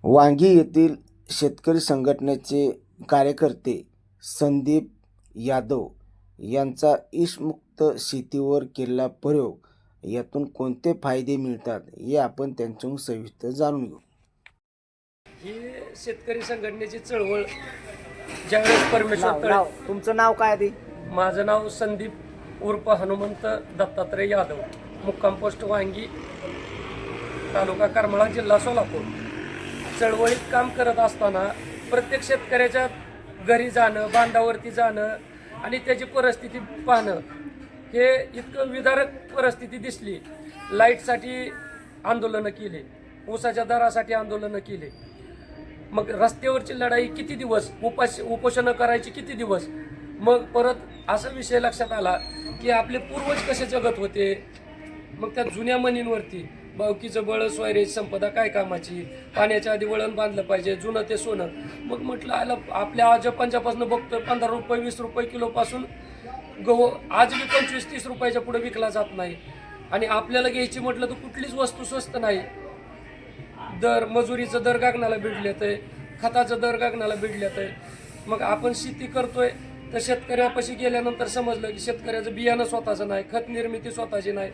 वांगी येथील शेतकरी संघटनेचे कार्यकर्ते संदीप यादव यांचा ईषमुक्त शेतीवर केलेला प्रयोग यातून कोणते फायदे मिळतात हे आपण त्यांच्याकडून सविस्तर जाणून घेऊ. ही शेतकरी संघटनेची चळवळ ज्यावेळेस परमेश्वर तळे तुमचं नाव काय ते? माझं नाव संदीप उर्फ हनुमंत दत्तात्रय यादव, मुक्काम पोस्ट वांगी, तालुका करमाळा, जिल्हा सोलापूर. चळवळीत काम करत असताना प्रत्येक शेतकऱ्याच्या घरी जाणं, बांधावरती जाणं आणि त्याची परिस्थिती पाहणं, हे इतकं विदारक परिस्थिती दिसली. लाईटसाठी आंदोलनं केली, ऊसाच्या दरासाठी आंदोलनं केली. मग रस्त्यावरची लढाई किती दिवस, उपोषणं करायची किती दिवस. मग परत असा विषय लक्षात आला की आपले पूर्वज कसे जगत होते. मग त्या जुन्या म्हणींवरती भावकीचं बळ स्वैरेज संपदा काय कामाची, पाण्याच्या आधी वळण बांधलं पाहिजे, जुनं ते सोनं. मग म्हटलं आला आपल्या आजोबांच्यापासून बघतो 15 रुपये 20 रुपये किलोपासून गहू आज बी 25-30 रुपयाच्या पुढे विकला जात नाही. आणि आपल्याला घ्यायची म्हटलं तर कुठलीच वस्तू स्वस्त नाही. दर मजुरीचं दर गगनाला भिडलेत आहे, खताचं दर गगनाला भिडलेत आहे. मग आपण शेती करतोय तर शेतकऱ्यापाशी गेल्यानंतर समजलं की शेतकऱ्याचं बियाणं स्वतःचं नाही, खत निर्मिती स्वतःची नाही,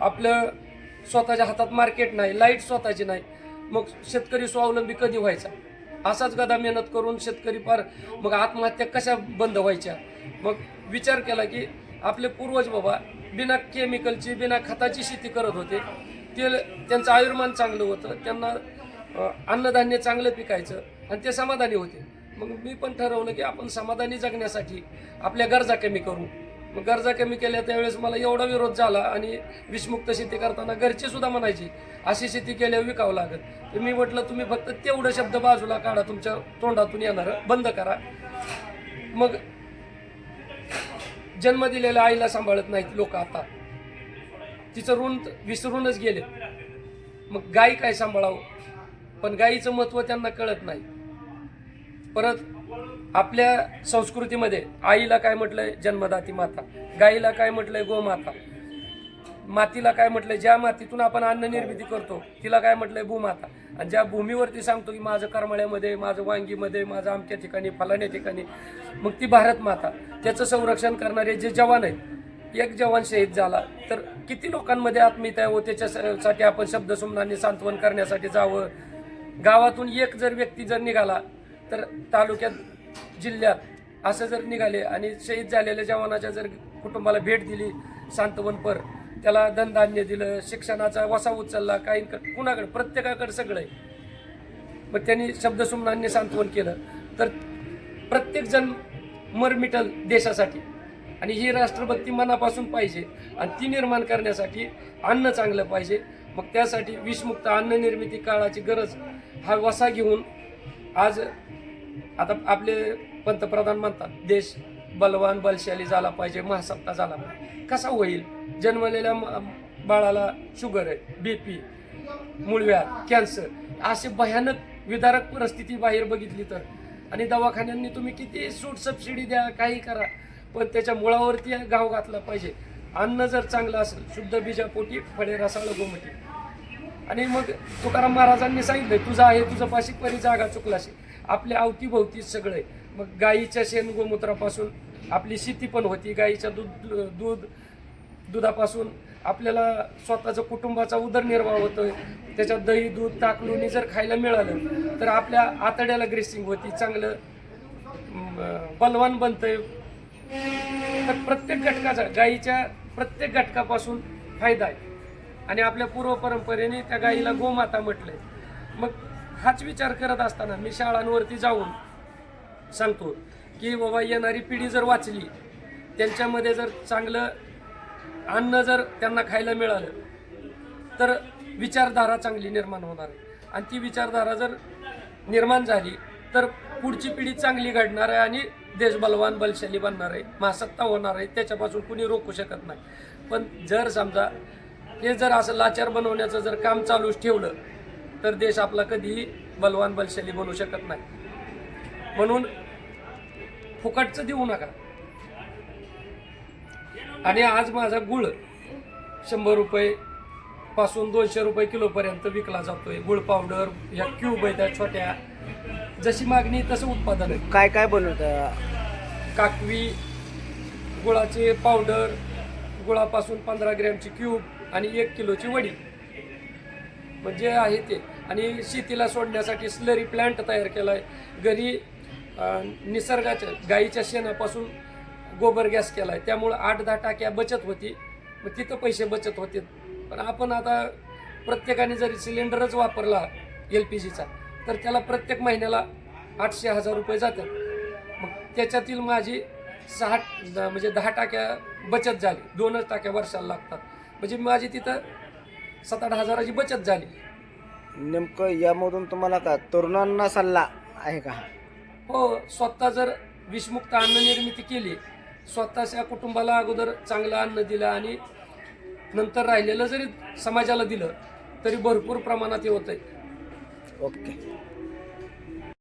आपलं स्वतःच्या हातात मार्केट नाही, लाईट स्वतःची नाही. मग शेतकरी स्वावलंबी कधी व्हायचा? असाच गदा मेहनत करून शेतकरी पार मग आत्महत्या कशा बंद व्हायच्या. मग विचार केला की आपले पूर्वज बाबा बिना केमिकलची, बिना खताची शेती करत होते. त्यांचं आयुर्मान चांगलं होतं, त्यांना अन्नधान्य चांगलं पिकायचं आणि ते समाधानी होते. मग मी पण ठरवलं की आपण समाधानी जगण्यासाठी आपल्या गरजा कमी करू. मग गरजा कमी केल्या त्यावेळेस मला एवढा विरोध झाला आणि विषमुक्त शेती करताना घरचे सुद्धा म्हणायची अशी शेती केल्यावर विकावं लागत. तर मी म्हटलं तुम्ही फक्त तेवढं शब्द बाजूला काढा, तुमच्या तोंडातून येणारं बंद करा. मग जन्म दिलेल्या आईला सांभाळत नाहीत लोक, आता तिचं ऋण विसरूनच गेले. मग गाई काय सांभाळावं, पण गाईचं महत्त्व त्यांना कळत नाही. परत आपल्या संस्कृतीमध्ये आईला काय म्हटलंय? जन्मदाती माता. गाईला काय म्हटलंय? गोमाता. मातीला काय म्हटलंय? ज्या मातीतून आपण अन्न निर्मिती करतो तिला काय म्हटलंय? भूमाता. आणि ज्या भूमीवरती सांगतो की माझं करमाळ्यामध्ये, माझं वांगीमध्ये, माझं आमच्या ठिकाणी, फलाण्या ठिकाणी, मग ती भारत माता. त्याचं संरक्षण करणारे जे जवान आहेत, एक जवान शहीद झाला तर किती लोकांमध्ये आत्मीयता आहे व त्याच्यासाठी आपण शब्दसुमनांनी सांत्वन करण्यासाठी जावं. गावातून एक जर व्यक्ती जर निघाला तर तालुक्यात, जिल्ह्यात असं जर निघाले आणि शहीद झालेल्या जवानाच्या जर कुटुंबाला भेट दिली, सांत्वनपर, त्याला धनधान्य दिलं, शिक्षणाचा वसा उचलला, काही कुणाकडे, प्रत्येकाकडे सगळं आहे. मग त्यांनी शब्दसुमनांनी सांत्वन केलं तर प्रत्येकजण मरमिटल देशासाठी. आणि ही राष्ट्रभक्ती मनापासून पाहिजे आणि ती निर्माण करण्यासाठी अन्न चांगलं पाहिजे. मग त्यासाठी विषमुक्त अन्न निर्मिती काळाची गरज हा वसा घेऊन आज आता आपले पंतप्रधान म्हणतात देश बलवान बलशाली झाला पाहिजे, महासत्ता झाला पाहिजे. कसा होईल? जन्मलेल्या बाळाला शुगर आहे, BP, मूळव्याध, कॅन्सर, असे भयानक विदारक परिस्थिती बाहेर बघितली तर. आणि दवाखान्यांनी तुम्ही किती सूट सबसिडी द्या, काही करा, पण त्याच्या मुळावरती घाव घातला पाहिजे. अन्न जर चांगलं असेल, शुद्ध बीजापोटी फळे रसाळ गोमटी. आणि मग तुकाराम महाराजांनी सांगितलं तुझं आहे तुझं पाशी परी जागा चुकलाशी. आपल्या अवतीभोवती सगळं आहे. मग गाईच्या शेण गोमूत्रापासून आपली शेती पण होती, गाईच्या दुधापासून आपल्याला स्वतःचं कुटुंबाचा उदरनिर्वाह होतोय. त्याच्यात दही, दूध, ताक, लोणी जर खायला मिळालं तर आपल्या आतड्याला ग्रेसिंग होती, चांगलं बलवान बनतंय. तर प्रत्येक घटकाचा, गाईच्या प्रत्येक घटकापासून फायदा आहे. आणि आपल्या पूर्व परंपरेने त्या गाईला गोमाता म्हटलंय. मग हाच विचार करत असताना मी शाळांवरती जाऊन सांगतो की बाबा येणारी पिढी जर वाचली, त्यांच्यामध्ये जर चांगलं अन्न जर त्यांना खायला मिळालं तर विचारधारा चांगली निर्माण होणार आहे. आणि ती विचारधारा जर निर्माण झाली तर पुढची पिढी चांगली घडणार आहे आणि देश बलवान बलशाली बनणार आहे, महासत्ता होणार आहे. त्याच्यापासून कुणी रोखू शकत नाही. पण जर समजा हे जर असं लाचार बनवण्याचं जर काम चालूच ठेवलं तर देश आपला कधीही बलवान बलशाली बनू शकत नाही. म्हणून फुकटचं देऊ नका. आणि आज माझा गुळ 100 रुपये पासून 200 रुपये किलोपर्यंत विकला जातोय. गुळ पावडर, या क्यूब आहेत त्या छोट्या, जशी मागणी तसं उत्पादन आहे. काय काय बनवतं? काकवी, गुळाचे पावडर, गुळापासून 15 ग्रॅमची क्यूब आणि 1 किलोची वडी म्हणजे आहे ते. आणि शेतीला सोडण्यासाठी स्लरी प्लांट तयार केला आहे. घरी निसर्गाच्या गाईच्या शेणापासून गोबर गॅस केला आहे. त्यामुळं 8-10 टाक्या बचत होती, मग तिथं पैसे बचत होते. पण आपण आता प्रत्येकाने जरी सिलेंडरच वापरला LPGचा तर त्याला प्रत्येक महिन्याला 800-1000 रुपये जातात. मग त्याच्यातील माझी 10 टाक्या बचत झाली. 2च टाक्या वर्षाला लागतात, म्हणजे माझी तिथं 7-8 हजाराची बचत झाली. नेमकं यामधून तुम्हाला का तरुणांना सल्ला आहे का? हो, स्वतः जर विषमुक्त अन्न निर्मिती केली, स्वतःच्या कुटुंबाला अगोदर चांगलं अन्न दिलं आणि नंतर राहिलेलं जरी समाजाला दिलं तरी भरपूर प्रमाणात हे होतंय. ओके.